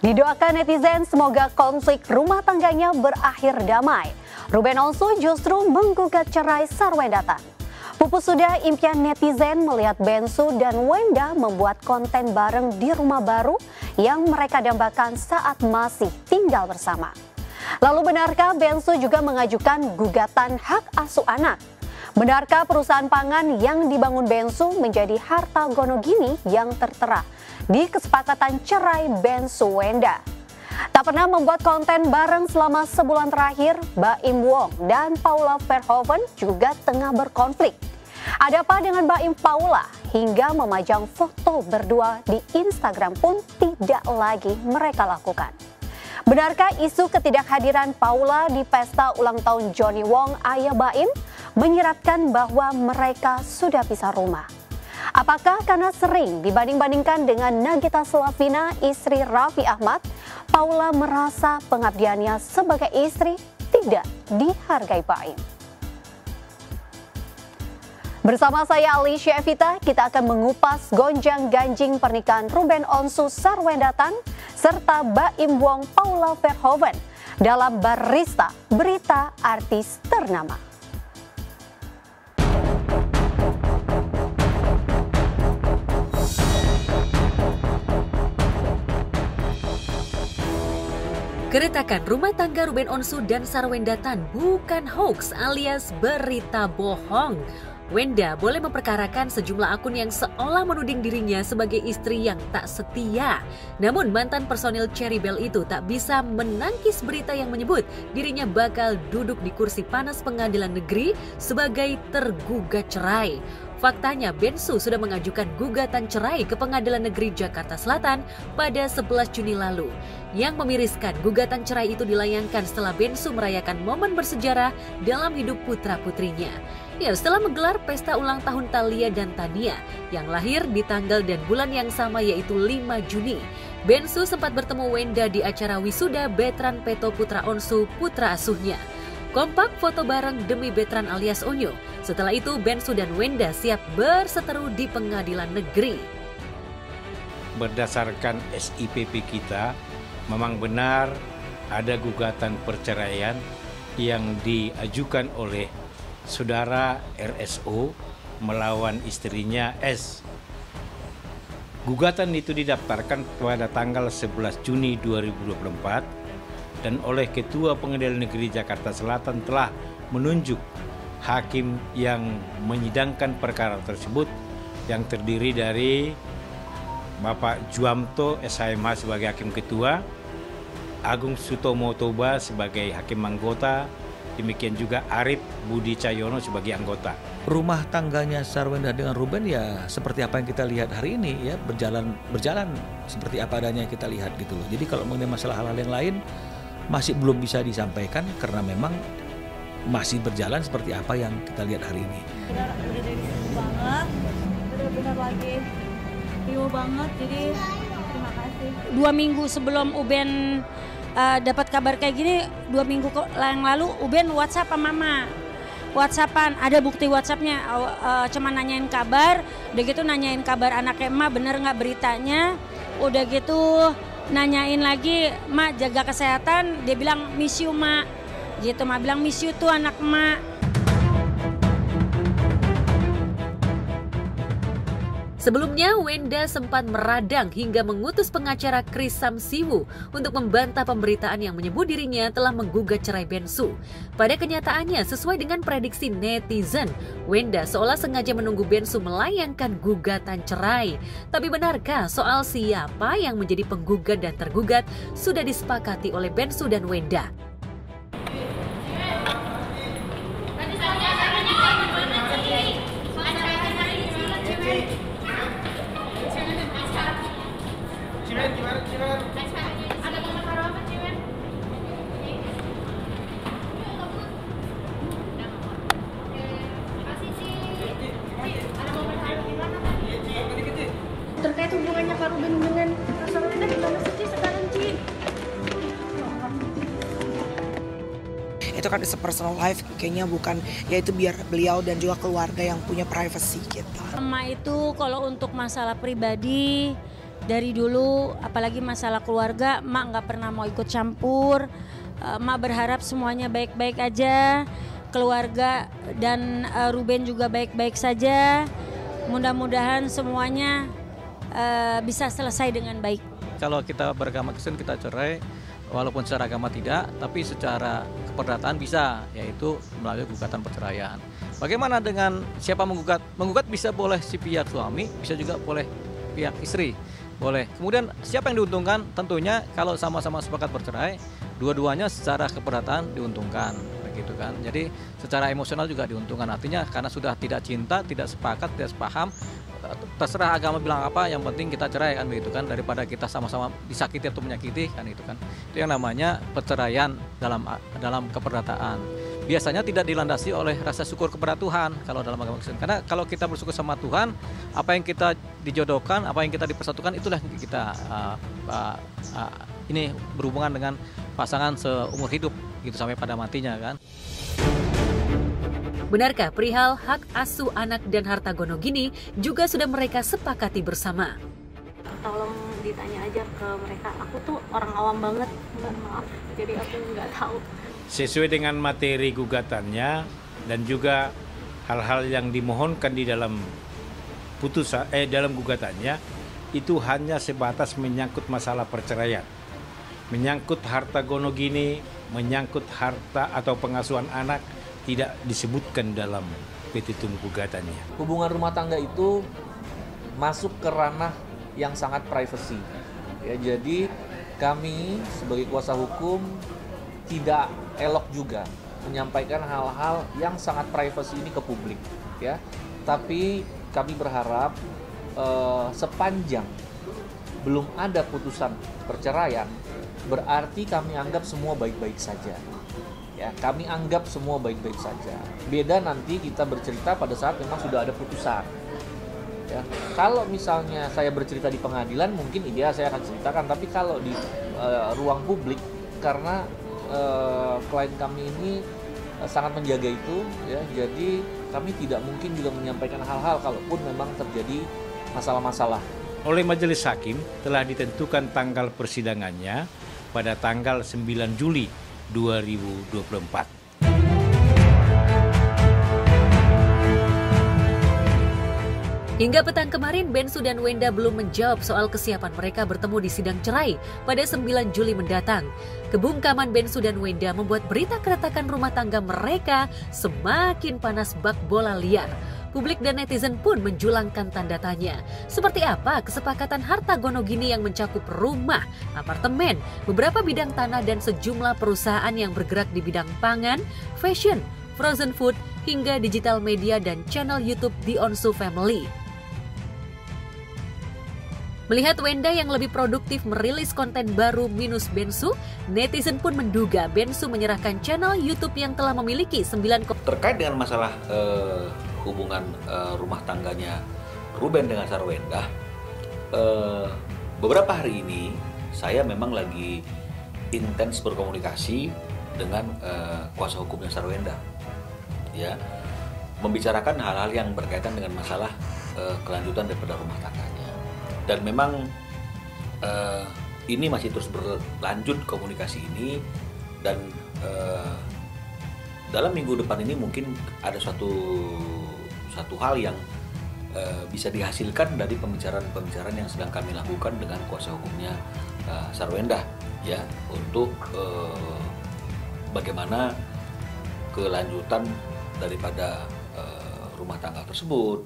Didoakan netizen semoga konflik rumah tangganya berakhir damai. Ruben Onsu justru menggugat cerai Sarwendatan. Pupus sudah impian netizen melihat Bensu dan Wenda membuat konten bareng di rumah baru yang mereka dambakan saat masih tinggal bersama. Lalu benarkah Bensu juga mengajukan gugatan hak asuh anak? Benarkah perusahaan pangan yang dibangun Bensu menjadi harta gono gini yang tertera di kesepakatan cerai Bensu Wenda? Tak pernah membuat konten bareng selama sebulan terakhir, Baim Wong dan Paula Verhoeven juga tengah berkonflik. Ada apa dengan Baim Paula hingga memajang foto berdua di Instagram pun tidak lagi mereka lakukan. Benarkah isu ketidakhadiran Paula di pesta ulang tahun Johnny Wong ayah Baim menyiratkan bahwa mereka sudah pisah rumah? Apakah karena sering dibanding-bandingkan dengan Nagita Slavina, istri Raffi Ahmad, Paula merasa pengabdiannya sebagai istri tidak dihargai Baim? Bersama saya Alicia Evita, kita akan mengupas gonjang-ganjing pernikahan Ruben Onsu Sarwendatan serta Baim Wong Paula Verhoeven dalam Barista Berita Artis Ternama. Keretakan rumah tangga Ruben Onsu dan Sarwendatan bukan hoax alias berita bohong. Wenda boleh memperkarakan sejumlah akun yang seolah menuding dirinya sebagai istri yang tak setia. Namun mantan personil Cherry Bell itu tak bisa menangkis berita yang menyebut dirinya bakal duduk di kursi panas pengadilan negeri sebagai tergugat cerai. Faktanya, Bensu sudah mengajukan gugatan cerai ke Pengadilan Negeri Jakarta Selatan pada 11 Juni lalu. Yang memiriskan, gugatan cerai itu dilayangkan setelah Bensu merayakan momen bersejarah dalam hidup putra-putrinya. Ya, setelah menggelar pesta ulang tahun Thalia dan Tania yang lahir di tanggal dan bulan yang sama yaitu 5 Juni. Bensu sempat bertemu Wenda di acara wisuda Betran Peto Putra Onsu, putra asuhnya. Kompak foto bareng demi Betran alias Onyo. Setelah itu Bensu dan Wenda siap berseteru di pengadilan negeri. Berdasarkan SIPP kita, memang benar ada gugatan perceraian yang diajukan oleh saudara RSO melawan istrinya S. Gugatan itu didaftarkan pada tanggal 11 Juni 2024 dan oleh Ketua Pengadilan Negeri Jakarta Selatan telah menunjuk hakim yang menyidangkan perkara tersebut yang terdiri dari Bapak Juamto SHMH sebagai hakim ketua, Agung Sutomo Toba sebagai hakim anggota, demikian juga Arif Budi Cahyono sebagai anggota. Rumah tangganya Sarwenda dengan Ruben ya seperti apa yang kita lihat hari ini ya, berjalan seperti apa adanya kita lihat gitu loh. Jadi kalau mengenai masalah hal-hal yang lain masih belum bisa disampaikan karena memang masih berjalan seperti apa yang kita lihat hari ini. Udah dari situ banget, benar-benar lagi rio banget, jadi terima kasih. 2 minggu sebelum Uben dapat kabar kayak gini, 2 minggu yang lalu Uben WhatsApp sama Mama. WhatsAppan, ada bukti WhatsAppnya, cuma nanyain kabar, udah gitu nanyain kabar anaknya emak bener nggak beritanya, udah gitu nanyain lagi, Mak jaga kesehatan, dia bilang miss you Mak, gitu Mak bilang miss you tuh anak Mak. Sebelumnya, Wenda sempat meradang hingga mengutus pengacara Chris Samsiwu untuk membantah pemberitaan yang menyebut dirinya telah menggugat cerai Bensu. Pada kenyataannya, sesuai dengan prediksi netizen, Wenda seolah sengaja menunggu Bensu melayangkan gugatan cerai. Tapi benarkah soal siapa yang menjadi penggugat dan tergugat sudah disepakati oleh Bensu dan Wenda? Terkait hubungannya Kak Ruben dengan Sarwenda gimana sih sekarang, Ci? Itu kan is a personal life, kayaknya bukan, ya itu biar beliau dan juga keluarga yang punya privacy gitu. Emak itu kalau untuk masalah pribadi Dari dulu, apalagi masalah keluarga, emak nggak pernah mau ikut campur. Emak berharap semuanya baik-baik aja, keluarga dan Ruben juga baik-baik saja. Mudah-mudahan semuanya bisa selesai dengan baik. Kalau kita beragama Kristen kita cerai, walaupun secara agama tidak, tapi secara keperdataan bisa, yaitu melalui gugatan perceraian. Bagaimana dengan siapa menggugat? Menggugat bisa boleh si pihak suami, bisa juga boleh pihak istri. Boleh. Kemudian siapa yang diuntungkan? Tentunya kalau sama-sama sepakat bercerai, dua-duanya secara keperdataan diuntungkan, begitu kan. Jadi secara emosional juga diuntungkan. Artinya karena sudah tidak cinta, tidak sepakat, tidak sepaham, terserah agama bilang apa, yang penting kita cerai kan, begitu kan, daripada kita sama-sama disakiti atau menyakiti kan, itu kan. Itu yang namanya perceraian dalam keperdataan. Biasanya tidak dilandasi oleh rasa syukur kepada Tuhan kalau dalam agama Kristen. Karena kalau kita bersyukur sama Tuhan, apa yang kita dijodohkan, apa yang kita dipersatukan, itulah yang kita ini berhubungan dengan pasangan seumur hidup gitu sampai pada matinya kan. Benarkah perihal hak asuh anak dan harta gono gini juga sudah mereka sepakati bersama? Tolong ditanya aja ke mereka, aku tuh orang awam banget, maaf, jadi aku nggak tahu. Sesuai dengan materi gugatannya dan juga hal-hal yang dimohonkan di dalam dalam gugatannya, itu hanya sebatas menyangkut masalah perceraian, menyangkut harta gono gini, menyangkut harta atau pengasuhan anak, tidak disebutkan dalam petitum gugatannya. Hubungan rumah tangga itu masuk ke ranah yang sangat privacy. Ya, jadi kami sebagai kuasa hukum tidak elok juga menyampaikan hal-hal yang sangat privacy ini ke publik, ya. Tapi kami berharap sepanjang belum ada putusan perceraian, berarti kami anggap semua baik-baik saja. Ya, kami anggap semua baik-baik saja. Beda nanti kita bercerita pada saat memang sudah ada putusan. Ya, kalau misalnya saya bercerita di pengadilan, mungkin iya saya akan ceritakan. Tapi kalau di ruang publik, karena klien kami ini sangat menjaga itu, ya, jadi kami tidak mungkin juga menyampaikan hal-hal kalaupun memang terjadi masalah-masalah. Oleh majelis hakim telah ditentukan tanggal persidangannya pada tanggal 9 Juli 2024. Hingga petang kemarin, Bensu dan Wenda belum menjawab soal kesiapan mereka bertemu di sidang cerai pada 9 Juli mendatang. Kebungkaman Bensu dan Wenda membuat berita keretakan rumah tangga mereka semakin panas bak bola liar. Publik dan netizen pun menjulangkan tanda tanya. Seperti apa kesepakatan harta gono gini yang mencakup rumah, apartemen, beberapa bidang tanah dan sejumlah perusahaan yang bergerak di bidang pangan, fashion, frozen food, hingga digital media dan channel YouTube The Onsu Family. Melihat Wenda yang lebih produktif merilis konten baru minus Bensu, netizen pun menduga Bensu menyerahkan channel YouTube yang telah memiliki 9. Terkait dengan masalah hubungan rumah tangganya Ruben dengan Sarwenda, beberapa hari ini saya memang lagi intens berkomunikasi dengan kuasa hukumnya Sarwenda, ya, membicarakan hal-hal yang berkaitan dengan masalah kelanjutan daripada rumah tangganya. Dan memang ini masih terus berlanjut komunikasi ini, dan dalam minggu depan ini mungkin ada satu hal yang bisa dihasilkan dari pembicaraan yang sedang kami lakukan dengan kuasa hukumnya Sarwenda, ya, untuk bagaimana kelanjutan daripada rumah tangga tersebut.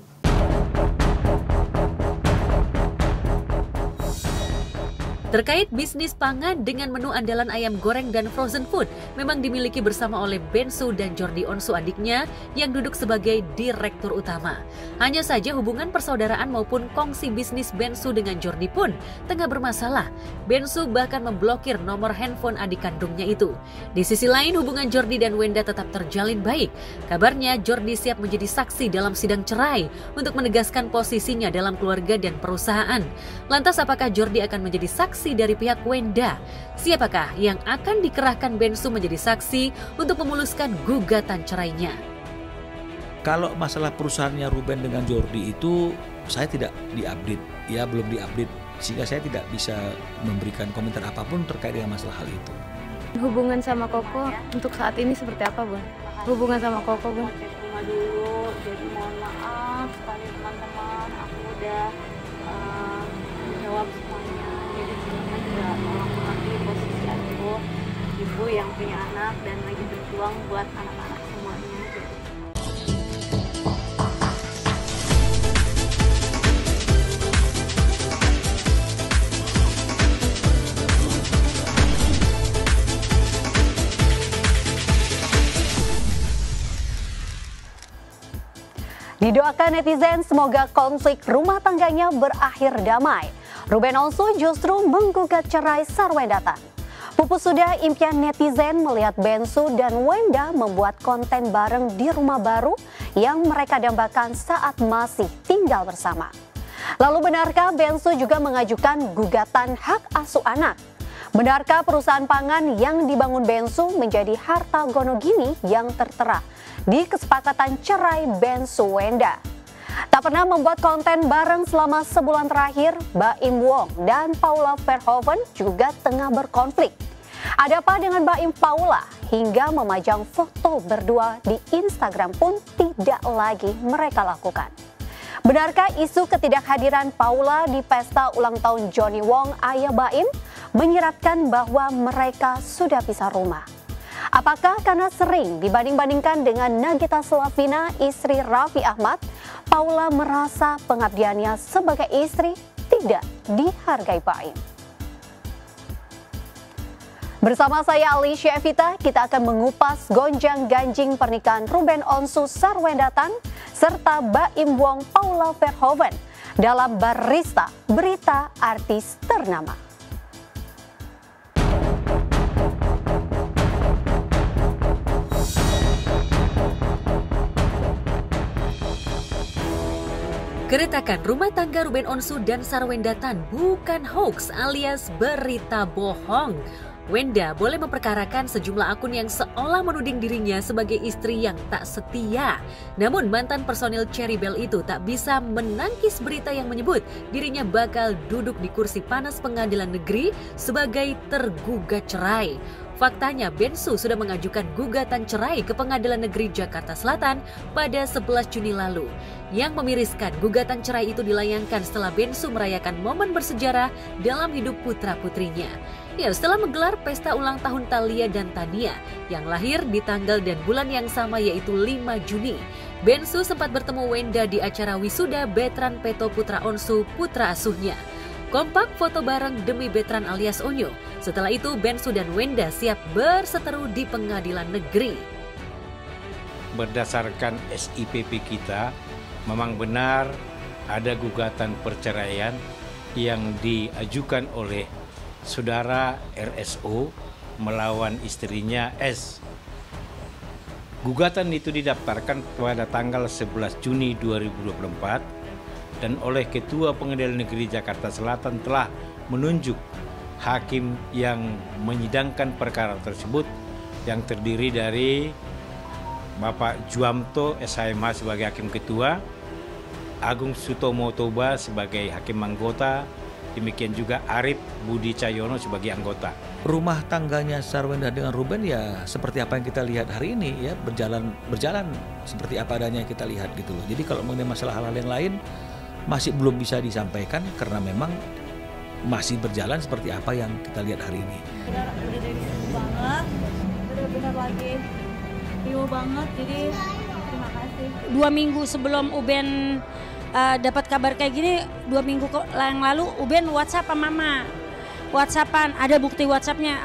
Terkait bisnis pangan dengan menu andalan ayam goreng dan frozen food memang dimiliki bersama oleh Bensu dan Jordi Onsu adiknya yang duduk sebagai direktur utama. Hanya saja hubungan persaudaraan maupun kongsi bisnis Bensu dengan Jordi pun tengah bermasalah. Bensu bahkan memblokir nomor handphone adik kandungnya itu. Di sisi lain hubungan Jordi dan Wenda tetap terjalin baik. Kabarnya Jordi siap menjadi saksi dalam sidang cerai untuk menegaskan posisinya dalam keluarga dan perusahaan. Lantas apakah Jordi akan menjadi saksi dari pihak Wenda? Siapakah yang akan dikerahkan Bensu menjadi saksi untuk memuluskan gugatan cerainya? Kalau masalah perusahaannya Ruben dengan Jordi itu saya tidak diupdate, ya, belum diupdate sehingga saya tidak bisa memberikan komentar apapun terkait dengan masalah hal itu. Hubungan sama Koko untuk saat ini seperti apa, Bun? Hubungan sama Koko, Bun? Rumah dulu, jadi mohon maaf sekali teman-teman, aku udah menjawab semuanya. Jadi teman-teman juga tolong mengerti posisi aku, ibu yang punya anak dan lagi berjuang buat anak-anak semuanya. Didoakan netizen semoga konflik rumah tangganya berakhir damai. Ruben Onsu justru menggugat cerai Sarwendatan. Pupus sudah impian netizen melihat Bensu dan Wenda membuat konten bareng di rumah baru yang mereka dambakan saat masih tinggal bersama. Lalu benarkah Bensu juga mengajukan gugatan hak asuh anak? Benarkah perusahaan pangan yang dibangun Bensu menjadi harta gonogini yang tertera di kesepakatan cerai Bensu Wenda? Tak pernah membuat konten bareng selama sebulan terakhir, Baim Wong dan Paula Verhoeven juga tengah berkonflik. Ada apa dengan Baim Paula hingga memajang foto berdua di Instagram pun tidak lagi mereka lakukan. Benarkah isu ketidakhadiran Paula di pesta ulang tahun Johnny Wong ayah Baim menyiratkan bahwa mereka sudah pisah rumah? Apakah karena sering dibanding-bandingkan dengan Nagita Slavina, istri Raffi Ahmad, Paula merasa pengabdiannya sebagai istri tidak dihargai Baim? Bersama saya Alicia Evita, kita akan mengupas gonjang-ganjing pernikahan Ruben Onsu Sarwendatan serta Baim Wong Paula Verhoeven dalam Barista Berita Artis Ternama. Keretakan rumah tangga Ruben Onsu dan Sarwendatan bukan hoax alias berita bohong. Wenda boleh memperkarakan sejumlah akun yang seolah menuding dirinya sebagai istri yang tak setia. Namun mantan personil Cherry Bell itu tak bisa menangkis berita yang menyebut dirinya bakal duduk di kursi panas pengadilan negeri sebagai tergugat cerai. Faktanya Bensu sudah mengajukan gugatan cerai ke Pengadilan Negeri Jakarta Selatan pada 11 Juni lalu. Yang memiriskan, gugatan cerai itu dilayangkan setelah Bensu merayakan momen bersejarah dalam hidup putra-putrinya. Ya, setelah menggelar pesta ulang tahun Thalia dan Tania yang lahir di tanggal dan bulan yang sama yaitu 5 Juni. Bensu sempat bertemu Wenda di acara wisuda Betran Peto Putra Onsu, putra asuhnya. Kompak foto bareng demi Betran alias Onyo. Setelah itu Bensu dan Wenda siap berseteru di pengadilan negeri. Berdasarkan SIPP kita, memang benar ada gugatan perceraian yang diajukan oleh saudara RSO melawan istrinya S. Gugatan itu didaftarkan pada tanggal 11 Juni 2024 dan oleh Ketua Pengadilan Negeri Jakarta Selatan telah menunjuk hakim yang menyidangkan perkara tersebut yang terdiri dari Bapak Juamto SHMH sebagai hakim ketua, Agung Sutomo Toba sebagai hakim anggota, demikian juga Arif Budi Cahyono sebagai anggota. Rumah tangganya Sarwenda dengan Ruben ya seperti apa yang kita lihat hari ini ya, berjalan seperti apa adanya kita lihat gitu loh. Jadi kalau mengenai masalah hal-hal yang lain masih belum bisa disampaikan karena memang masih berjalan seperti apa yang kita lihat hari ini. Udah dari situ banget, benar-benar lagi bingung banget, jadi terima kasih. 2 minggu sebelum Uben dapat kabar kayak gini, 2 minggu yang lalu Uben WhatsApp sama Mama. WhatsAppan, ada bukti WhatsAppnya,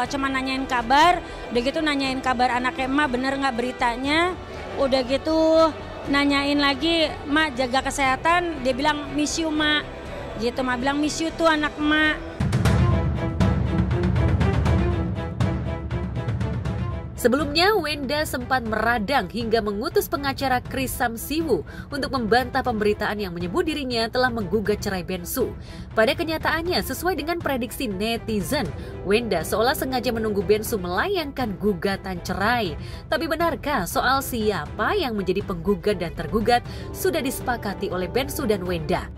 cuma nanyain kabar, udah gitu nanyain kabar anaknya emak bener nggak beritanya, udah gitu nanyain lagi, Mak jaga kesehatan, dia bilang miss you Mak, gitu Mak bilang miss you tuh anak Mak. Sebelumnya, Wenda sempat meradang hingga mengutus pengacara Chris Samsiwu untuk membantah pemberitaan yang menyebut dirinya telah menggugat cerai Bensu. Pada kenyataannya, sesuai dengan prediksi netizen, Wenda seolah sengaja menunggu Bensu melayangkan gugatan cerai. Tapi benarkah soal siapa yang menjadi penggugat dan tergugat sudah disepakati oleh Bensu dan Wenda?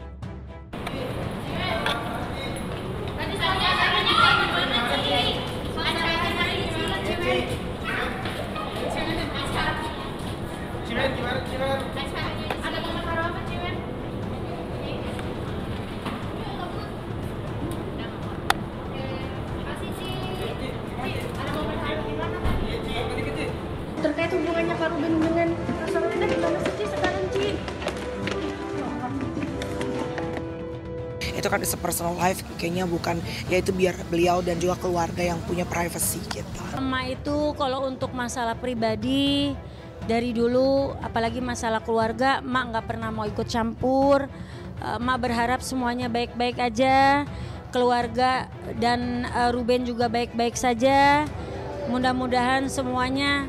itu kan is a personal life, kayaknya bukan, ya itu biar beliau dan juga keluarga yang punya privacy gitu. Emak itu kalau untuk masalah pribadi dari dulu, apalagi masalah keluarga, emak nggak pernah mau ikut campur. Emak berharap semuanya baik-baik aja, keluarga dan Ruben juga baik-baik saja. Mudah-mudahan semuanya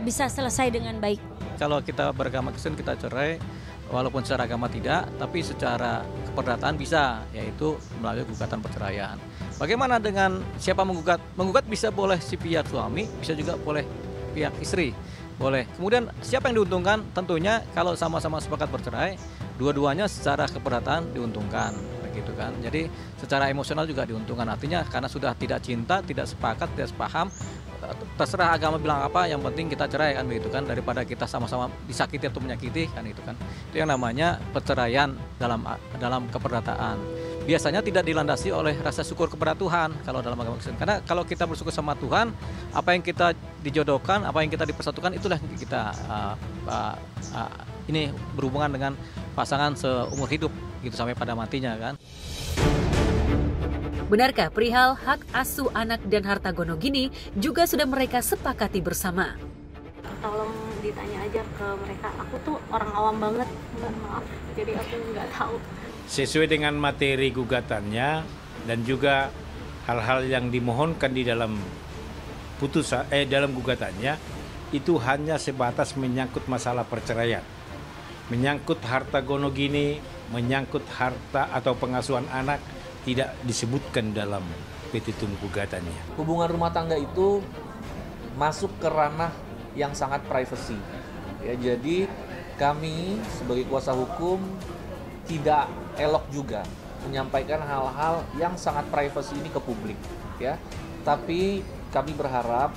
bisa selesai dengan baik. Kalau kita beragama Kristen kita cerai, walaupun secara agama tidak, tapi secara keperdataan bisa, yaitu melalui gugatan perceraian. Bagaimana dengan siapa menggugat? Menggugat bisa boleh si pihak suami, bisa juga boleh pihak istri. Boleh. Kemudian siapa yang diuntungkan? Tentunya kalau sama-sama sepakat bercerai, dua-duanya secara keperdataan diuntungkan, begitu kan. Jadi secara emosional juga diuntungkan. Artinya karena sudah tidak cinta, tidak sepakat, tidak sepaham, terserah agama bilang apa, yang penting kita cerai kan, begitu kan, daripada kita sama-sama disakiti atau menyakiti kan, itu kan. Itu yang namanya perceraian dalam keperdataan. Biasanya tidak dilandasi oleh rasa syukur kepada Tuhan kalau dalam agama Kristen. Karena kalau kita bersyukur sama Tuhan, apa yang kita dijodohkan, apa yang kita dipersatukan, itulah yang kita ini berhubungan dengan pasangan seumur hidup gitu sampai pada matinya kan. Benarkah perihal hak asuh anak dan harta gono gini juga sudah mereka sepakati bersama? Tolong ditanya aja ke mereka, aku tuh orang awam banget, maaf, jadi aku nggak tahu. Sesuai dengan materi gugatannya dan juga hal-hal yang dimohonkan di dalam dalam gugatannya, itu hanya sebatas menyangkut masalah perceraian, menyangkut harta gono gini, menyangkut harta atau pengasuhan anak, tidak disebutkan dalam petitum gugatannya. Hubungan rumah tangga itu masuk ke ranah yang sangat privacy. Ya, jadi kami sebagai kuasa hukum tidak elok juga menyampaikan hal-hal yang sangat privacy ini ke publik, ya. Tapi kami berharap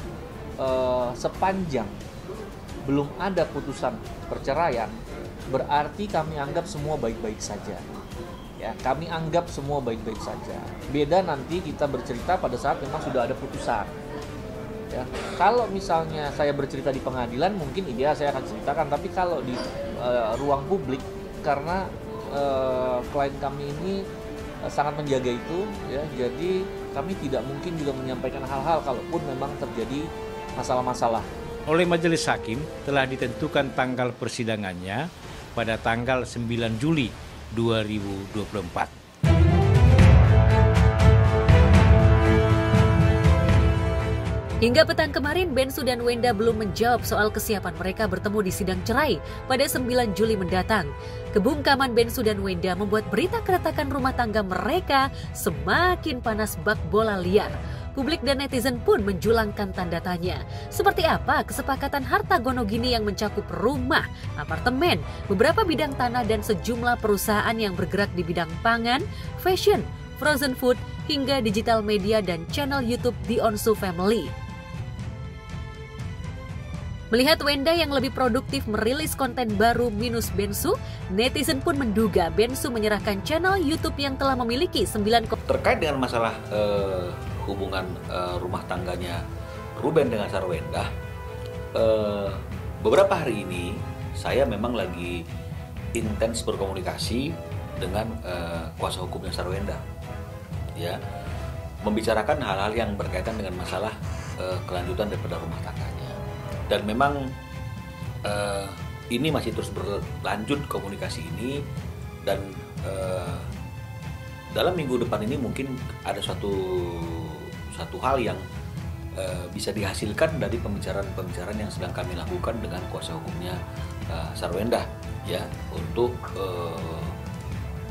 sepanjang belum ada putusan perceraian, berarti kami anggap semua baik-baik saja. Ya, kami anggap semua baik-baik saja. Beda nanti kita bercerita pada saat memang sudah ada putusan. Ya, kalau misalnya saya bercerita di pengadilan, mungkin ideal saya akan ceritakan. Tapi kalau di ruang publik, karena klien kami ini sangat menjaga itu, ya, jadi kami tidak mungkin juga menyampaikan hal-hal kalaupun memang terjadi masalah-masalah. Oleh majelis hakim telah ditentukan tanggal persidangannya pada tanggal 9 Juli 2024. Hingga petang kemarin, Bensu dan Wenda belum menjawab soal kesiapan mereka bertemu di sidang cerai pada 9 Juli mendatang. Kebungkaman Bensu dan Wenda membuat berita keretakan rumah tangga mereka semakin panas bak bola liar. Publik dan netizen pun menjulangkan tanda tanya. Seperti apa kesepakatan harta gono gini yang mencakup rumah, apartemen, beberapa bidang tanah dan sejumlah perusahaan yang bergerak di bidang pangan, fashion, frozen food, hingga digital media dan channel YouTube The Onsu Family. Melihat Wenda yang lebih produktif merilis konten baru minus Bensu, netizen pun menduga Bensu menyerahkan channel YouTube yang telah memiliki 9. Terkait dengan masalah hubungan rumah tangganya Ruben dengan Sarwenda, beberapa hari ini saya memang lagi intens berkomunikasi dengan kuasa hukumnya Sarwenda, ya, membicarakan hal-hal yang berkaitan dengan masalah kelanjutan daripada rumah tangganya. Dan memang ini masih terus berlanjut komunikasi ini, dan dalam minggu depan ini mungkin ada satu hal yang bisa dihasilkan dari pembicaraan yang sedang kami lakukan dengan kuasa hukumnya Sarwenda, ya, untuk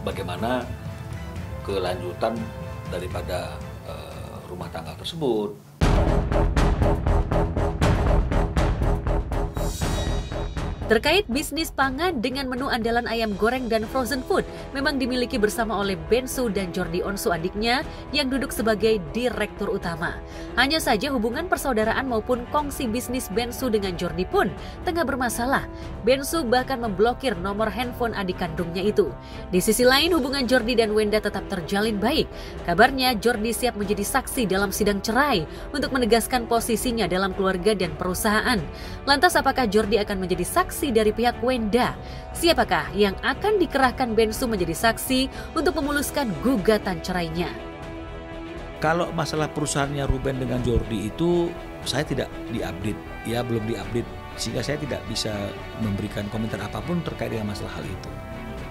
bagaimana kelanjutan daripada rumah tangga tersebut. Terkait bisnis pangan dengan menu andalan ayam goreng dan frozen food memang dimiliki bersama oleh Bensu dan Jordi Onsu adiknya yang duduk sebagai direktur utama. Hanya saja hubungan persaudaraan maupun kongsi bisnis Bensu dengan Jordi pun tengah bermasalah. Bensu bahkan memblokir nomor handphone adik kandungnya itu. Di sisi lain hubungan Jordi dan Wenda tetap terjalin baik. Kabarnya Jordi siap menjadi saksi dalam sidang cerai untuk menegaskan posisinya dalam keluarga dan perusahaan. Lantas apakah Jordi akan menjadi saksi saksi dari pihak Wenda. Siapakah yang akan dikerahkan Bensu menjadi saksi untuk memuluskan gugatan cerainya? Kalau masalah perusahaannya Ruben dengan Jordi itu saya tidak diupdate, ya belum diupdate, sehingga saya tidak bisa memberikan komentar apapun terkait dengan masalah hal itu.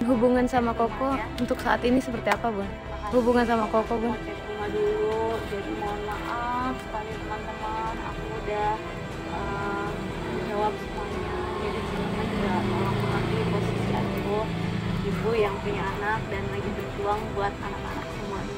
Hubungan sama Koko untuk saat ini seperti apa, Bun? Hubungan sama Koko, Bun? Rumah dulu, jadi mohon maaf sekali teman-teman, aku udah jawab semuanya. Jadi teman-teman juga tolong mengerti posisi aku, ibu yang punya anak dan lagi berjuang buat anak-anak semuanya.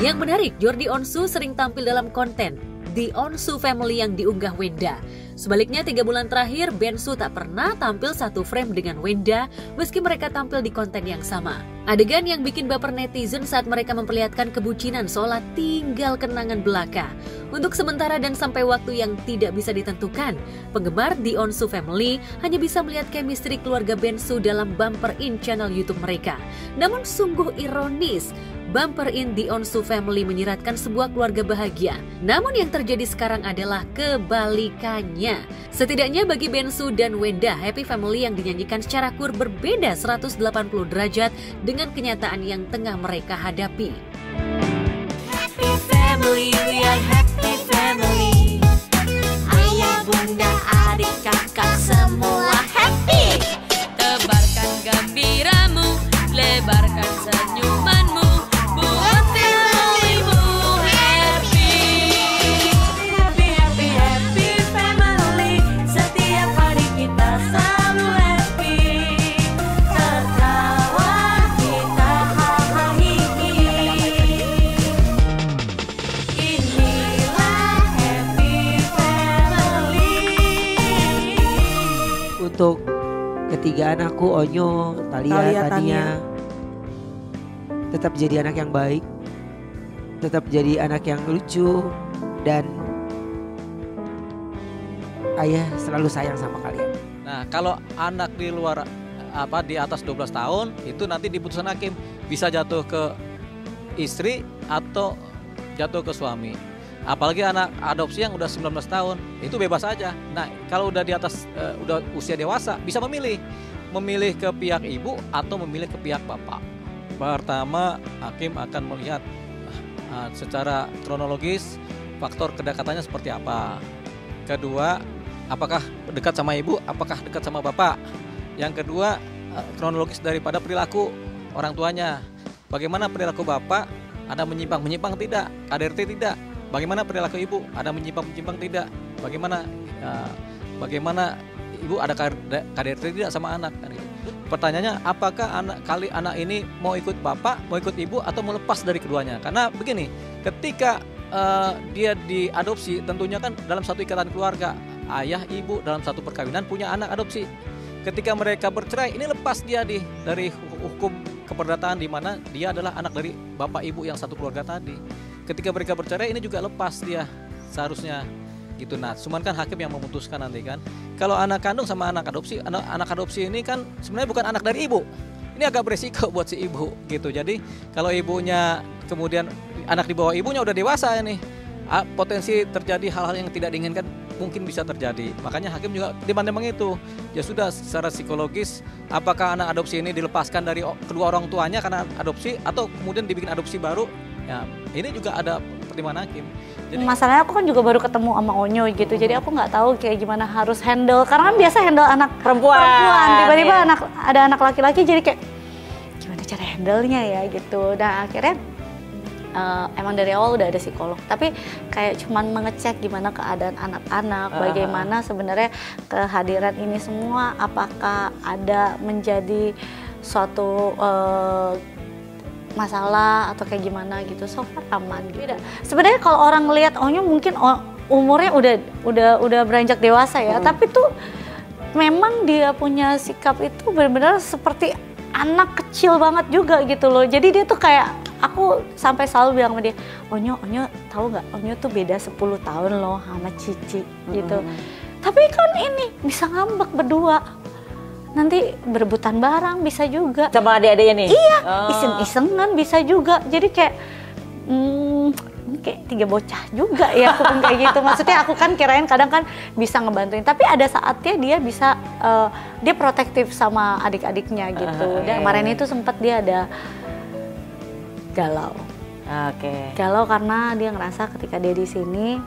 Yang menarik, Jordi Onsu sering tampil dalam konten The Onsu Family yang diunggah Wenda. Sebaliknya 3 bulan terakhir, Bensu tak pernah tampil satu frame dengan Wenda meski mereka tampil di konten yang sama. Adegan yang bikin baper netizen saat mereka memperlihatkan kebucinan seolah tinggal kenangan belaka. Untuk sementara dan sampai waktu yang tidak bisa ditentukan, penggemar The Onsu Family hanya bisa melihat chemistry keluarga Bensu dalam Bumper In channel YouTube mereka. Namun sungguh ironis, Bumper In The Onsu Family menyiratkan sebuah keluarga bahagia. Namun yang terjadi sekarang adalah kebalikannya. Setidaknya bagi Bensu dan Wenda, Happy Family yang dinyanyikan secara kur berbeda 180 derajat dengan kenyataan yang tengah mereka hadapi. Happy Family, we are happy family. Ayah, bunda, adik, kakak semua happy. Tebarkan gembiramu, lebarkan senyumanmu. Untuk ketiga anakku, Onyo, Talia, Tania, tetap jadi anak yang baik, tetap jadi anak yang lucu, dan ayah selalu sayang sama kalian. Nah, kalau anak di luar di atas 12 tahun itu nanti di putusan hakim bisa jatuh ke istri atau jatuh ke suami. Apalagi anak adopsi yang udah 19 tahun itu bebas aja. Nah, kalau udah di atas udah usia dewasa bisa memilih ke pihak ibu atau memilih ke pihak bapak. Pertama, hakim akan melihat secara kronologis faktor kedekatannya seperti apa. Kedua, apakah dekat sama ibu, apakah dekat sama bapak. Yang kedua, kronologis daripada perilaku orang tuanya. Bagaimana perilaku bapak, ada menyimpang tidak, KDRT tidak. Bagaimana perilaku ibu, ada menyimpang tidak. Bagaimana ibu ada KDRT tidak sama anak. Pertanyaannya, apakah anak ini mau ikut bapak, mau ikut ibu, atau mau lepas dari keduanya? Karena begini, ketika dia diadopsi, tentunya kan dalam satu ikatan keluarga, ayah ibu dalam satu perkawinan punya anak adopsi. Ketika mereka bercerai, ini lepas dia dari hukum keperdataan di mana dia adalah anak dari bapak ibu yang satu keluarga tadi. Ketika mereka bercerai, ini juga lepas dia seharusnya gitu. Nah, cuman kan hakim yang memutuskan nanti kan. Kalau anak kandung sama anak adopsi ini kan sebenarnya bukan anak dari ibu. Ini agak beresiko buat si ibu gitu. Jadi kalau ibunya kemudian anak di bawah ibunya udah dewasa ini, potensi terjadi hal-hal yang tidak diinginkan mungkin bisa terjadi. Makanya hakim juga dimandang itu. Ya sudah, secara psikologis apakah anak adopsi ini dilepaskan dari kedua orang tuanya karena adopsi atau kemudian dibikin adopsi baru. Ya, ini juga ada pertimbangan hakim. Jadi, masalahnya aku kan juga baru ketemu sama Onyo gitu, jadi aku nggak tahu kayak gimana harus handle. Karena kan biasa handle anak perempuan, tiba-tiba ada anak laki-laki, jadi kayak gimana cara handle-nya ya gitu. Dan akhirnya emang dari awal udah ada psikolog, tapi kayak cuman mengecek gimana keadaan anak-anak, bagaimana sebenarnya kehadiran ini semua, apakah ada menjadi suatu masalah atau kayak gimana gitu. So far aman gitu. Sebenarnya kalau orang ngelihat Onyo mungkin umurnya udah beranjak dewasa ya, tapi tuh memang dia punya sikap itu benar-benar seperti anak kecil banget juga gitu loh. Jadi dia tuh kayak, aku sampai selalu bilang sama dia, Onyo tahu nggak, Onyo tuh beda 10 tahun loh sama Cici gitu. Tapi kan ini bisa ngambek berdua. Nanti berebutan barang bisa juga. Sama adik-adiknya nih? Iya, iseng-isengan bisa juga. Jadi kayak ini kayak 3 bocah juga ya aku pun kayak gitu. Maksudnya aku kan kirain kadang kan bisa ngebantuin, tapi ada saatnya dia bisa dia protektif sama adik-adiknya gitu. Dan kemarin itu sempat dia ada galau. Galau karena dia ngerasa ketika dia di sini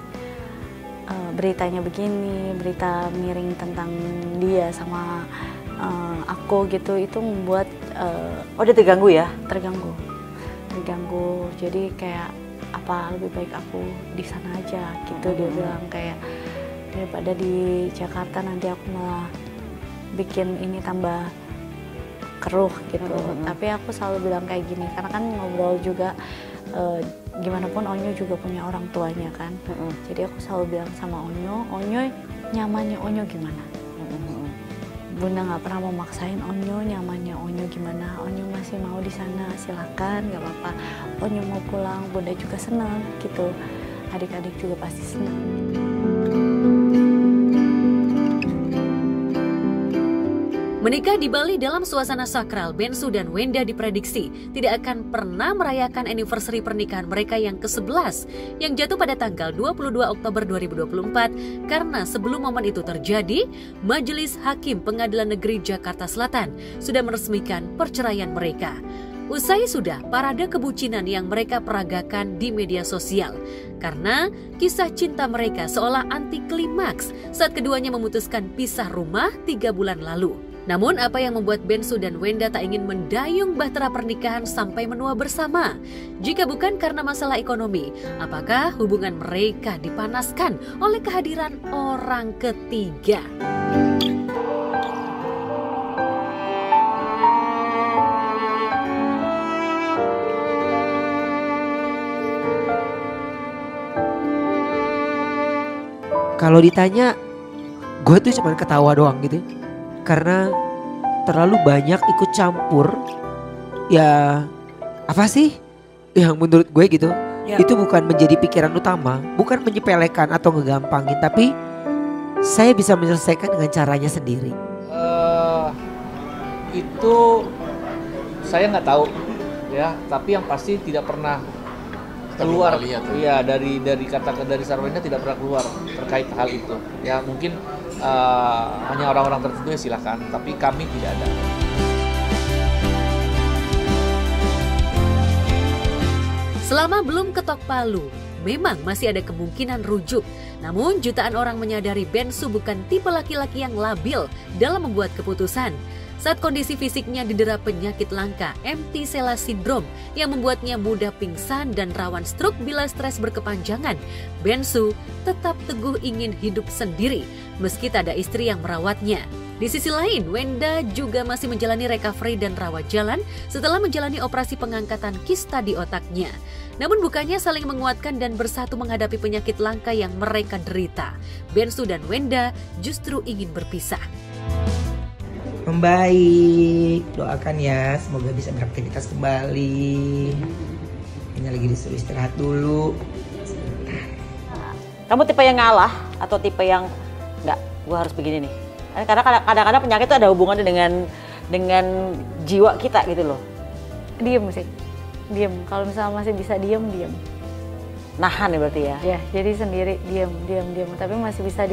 beritanya begini, berita miring tentang dia sama aku gitu, itu membuat dia terganggu ya? Terganggu. Jadi kayak apa lebih baik aku di sana aja gitu. Dia bilang kayak daripada di Jakarta nanti aku malah bikin ini tambah keruh gitu. Tapi aku selalu bilang kayak gini karena kan ngobrol juga gimana pun Onyo juga punya orang tuanya kan. Jadi aku selalu bilang sama Onyo nyamannya Onyo gimana? Bunda nggak pernah mau maksain Onyo, nyamannya Onyo gimana. Onyo masih mau di sana, silakan, nggak apa-apa. Onyo mau pulang, Bunda juga senang gitu. Adik-adik juga pasti senang. Menikah di Bali dalam suasana sakral, Bensu dan Wenda diprediksi tidak akan pernah merayakan anniversary pernikahan mereka yang ke-11 yang jatuh pada tanggal 22 Oktober 2024 karena sebelum momen itu terjadi, Majelis Hakim Pengadilan Negeri Jakarta Selatan sudah meresmikan perceraian mereka. Usai sudah parade kebucinan yang mereka peragakan di media sosial karena kisah cinta mereka seolah anti klimaks saat keduanya memutuskan pisah rumah 3 bulan lalu. Namun apa yang membuat Bensu dan Wenda tak ingin mendayung bahtera pernikahan sampai menua bersama? Jika bukan karena masalah ekonomi, apakah hubungan mereka dipanaskan oleh kehadiran orang ketiga? Kalau ditanya, gue tuh cuma ketawa doang gitu. Karena terlalu banyak ikut campur. Ya apa sih yang menurut gue gitu. Itu bukan menjadi pikiran utama. Bukan menyepelekan atau ngegampangin. Tapi saya bisa menyelesaikan dengan caranya sendiri. Itu saya nggak tahu ya. Tapi yang pasti tidak pernah keluar, iya dari kata dari Sarwenda tidak pernah keluar terkait hal itu. Ya mungkin hanya orang-orang tertentu ya silakan, tapi kami tidak ada. Selama belum ketok palu, memang masih ada kemungkinan rujuk. Namun jutaan orang menyadari Bensu bukan tipe laki-laki yang labil dalam membuat keputusan. Saat kondisi fisiknya didera penyakit langka, empty sella syndrome yang membuatnya mudah pingsan dan rawan stroke bila stres berkepanjangan, Bensu tetap teguh ingin hidup sendiri meski tak ada istri yang merawatnya. Di sisi lain, Wenda juga masih menjalani recovery dan rawat jalan setelah menjalani operasi pengangkatan kista di otaknya. Namun bukannya saling menguatkan dan bersatu menghadapi penyakit langka yang mereka derita. Bensu dan Wenda justru ingin berpisah. Membaik, doakan ya semoga bisa beraktivitas kembali. Ini lagi disuruh istirahat dulu. Kamu tipe yang ngalah atau tipe yang enggak, gua harus begini nih? Karena kadang-kadang penyakit itu ada hubungannya dengan jiwa kita gitu loh. Diem sih, diem. Kalau misalnya masih bisa diem. Nahan ya berarti ya? Ya, jadi sendiri diem. Tapi masih bisa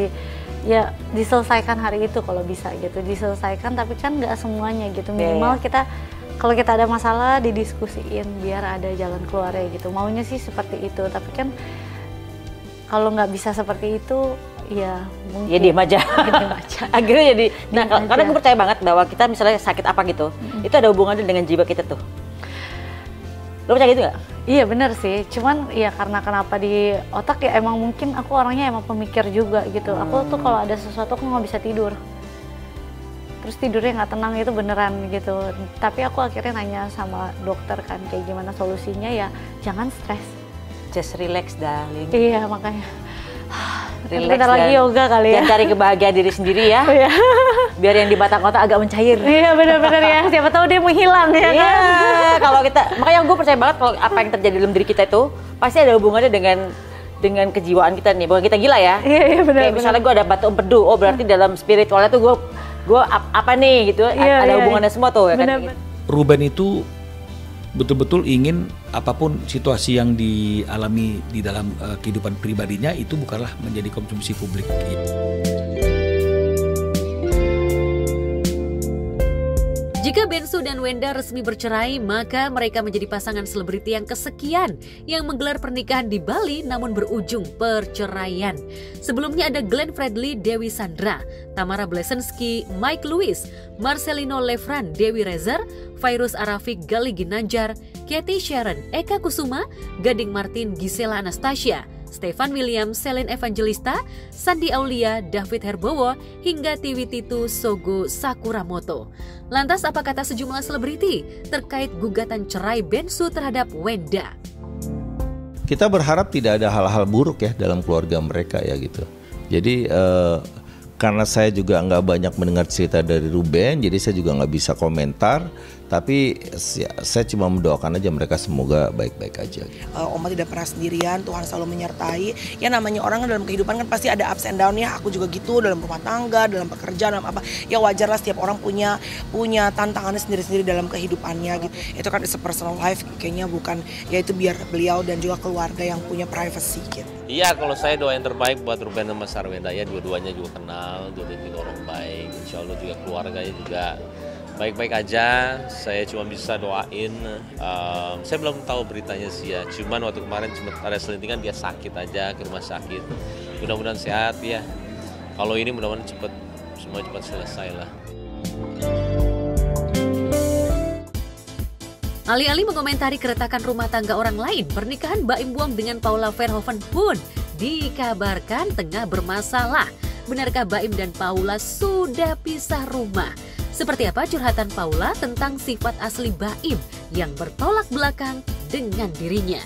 diselesaikan hari itu kalau bisa gitu, diselesaikan. Tapi kan nggak semuanya gitu. Minimal kita kalau kita ada masalah didiskusiin biar ada jalan keluarnya gitu. Maunya sih seperti itu. Tapi kan kalau nggak bisa seperti itu, ya mungkin ya diem aja. Akhirnya jadi. Nah, karena gue percaya banget bahwa kita misalnya sakit apa gitu, itu ada hubungannya dengan jiwa kita tuh. Lo percaya gitu nggak? Iya bener sih, cuman ya karena kenapa di otak ya emang mungkin aku orangnya emang pemikir juga gitu. Aku tuh kalau ada sesuatu aku nggak bisa tidur. Terus tidurnya nggak tenang itu beneran gitu. Tapi aku akhirnya nanya sama dokter kan kayak gimana solusinya, ya jangan stres. Just relax darling. Iya makanya. Relax bentar lagi yoga kali ya. Dan cari kebahagiaan diri sendiri ya. Biar yang di batang otak agak mencair. Iya benar-benar ya. Siapa tahu dia menghilang ya kan. Iya. Kalau kita, makanya gue percaya banget kalau apa yang terjadi dalam diri kita itu pasti ada hubungannya dengan kejiwaan kita nih. Bukan kita gila ya. Iya benar. Kayak misalnya gue ada batu empedu, oh berarti dalam spiritualnya tuh gue apa nih gitu. Ada hubungannya semua tuh ya kan. Ruben itu betul-betul ingin apapun situasi yang dialami di dalam kehidupan pribadinya itu bukanlah menjadi konsumsi publik. Jika Bensu dan Wenda resmi bercerai, maka mereka menjadi pasangan selebriti yang kesekian yang menggelar pernikahan di Bali namun berujung perceraian. Sebelumnya ada Glenn Fredly, Dewi Sandra, Tamara Blesensky, Mike Lewis, Marcelino Lefran, Dewi Rezer, Fairuz Arafik, Gali Ginanjar, Kathy Sharon, Eka Kusuma, Gading Martin, Gisela Anastasia, Stefan William, Selene Evangelista, Sandi Aulia, David Herbowo, hingga Tiwi Titu Sogo Sakuramoto. Lantas apa kata sejumlah selebriti terkait gugatan cerai Bensu terhadap Wenda? Kita berharap tidak ada hal-hal buruk ya dalam keluarga mereka ya gitu. Jadi karena saya juga nggak banyak mendengar cerita dari Ruben, jadi saya juga nggak bisa komentar. Tapi saya cuma mendoakan aja mereka semoga baik-baik aja. Oma tidak pernah sendirian, Tuhan selalu menyertai. Ya namanya orang dalam kehidupan kan pasti ada ups and down ya. Aku juga gitu dalam rumah tangga, dalam pekerjaan, dalam apa. Ya wajar lah setiap orang punya tantangannya sendiri-sendiri dalam kehidupannya gitu. Itu kan is a personal life kayaknya bukan, ya itu biar beliau dan juga keluarga yang punya privacy gitu. Iya, kalau saya doa yang terbaik buat Ruben sama Sarwenda ya, dua-duanya juga kenal, dua-duanya juga orang baik. Insya Allah juga keluarganya juga baik-baik aja. Saya cuma bisa doain. Saya belum tahu beritanya sih ya. Cuman waktu kemarin cuma ada selentingan dia sakit aja ke rumah sakit. Mudah-mudahan sehat ya. Kalau ini mudah-mudahan semua cepat selesai lah. Alih-alih mengomentari keretakan rumah tangga orang lain, pernikahan Baim Wong dengan Paula Verhoeven pun dikabarkan tengah bermasalah. Benarkah Baim dan Paula sudah pisah rumah? Seperti apa curhatan Paula tentang sifat asli Baim yang bertolak belakang dengan dirinya?